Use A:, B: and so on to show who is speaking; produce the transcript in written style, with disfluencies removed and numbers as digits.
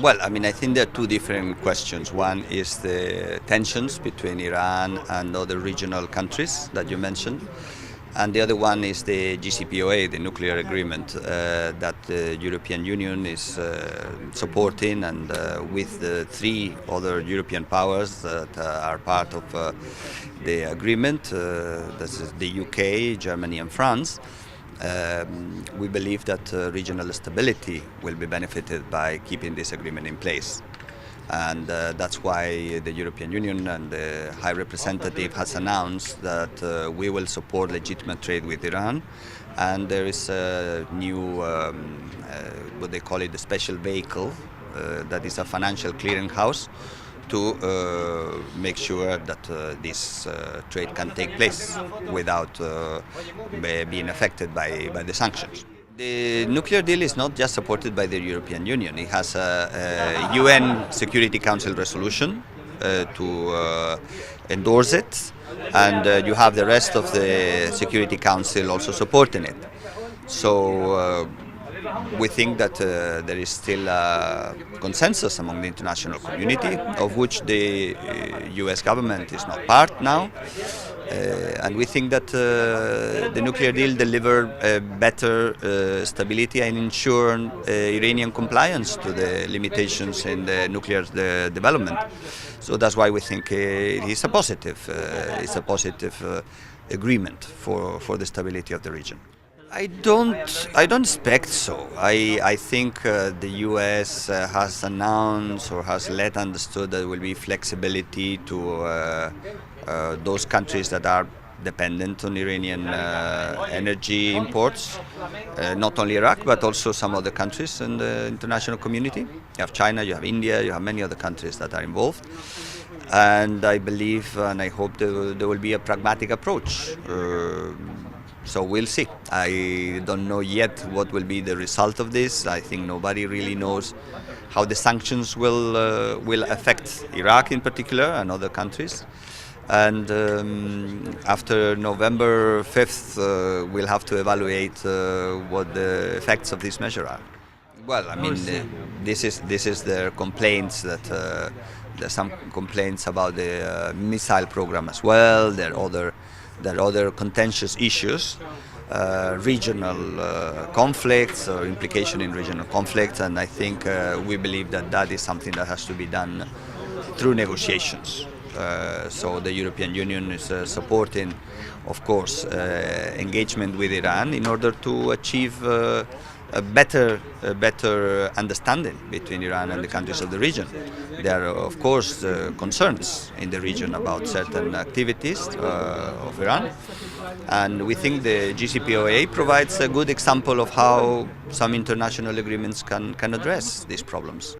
A: Well, I mean, I think there are two different questions. One is the tensions between Iran and other regional countries that you mentioned. And the other one is the JCPOA, the nuclear agreement that the European Union is supporting, and with the three other European powers that are part of the agreement, this is the UK, Germany and France. We believe that regional stability will be benefited by keeping this agreement in place. And that's why the European Union and the High Representative has announced that we will support legitimate trade with Iran. And there is a new, what they call it, the special vehicle, that is a financial clearinghouse to make sure that this trade can take place without being affected by the sanctions. The nuclear deal is not just supported by the European Union. It has a UN Security Council resolution to endorse it, and you have the rest of the Security Council also supporting it. So we think that there is still a consensus among the international community, of which the US government is not part now. And we think that the nuclear deal delivered better stability and ensured Iranian compliance to the limitations in the nuclear development. So that's why we think it is a positive, agreement for the stability of the region. I don't expect so. I think the U.S. Has announced or has let understood that there will be flexibility to those countries that are dependent on Iranian energy imports, not only Iraq but also some other countries in the international community. You have China, you have India, you have many other countries that are involved. And I believe and I hope there will be a pragmatic approach. So we'll see. I don't know yet what will be the result of this. I think nobody really knows how the sanctions will affect Iraq in particular and other countries. And after November 5th, we'll have to evaluate what the effects of this measure are. Well, I mean, this is their complaints that there's some complaints about the missile program as well. There are other contentious issues, regional conflicts or implication in regional conflicts, and I think we believe that is something that has to be done through negotiations. So the European Union is supporting, of course, engagement with Iran in order to achieve a better understanding between Iran and the countries of the region. There are, of course, concerns in the region about certain activities of Iran, and we think the JCPOA provides a good example of how some international agreements can address these problems.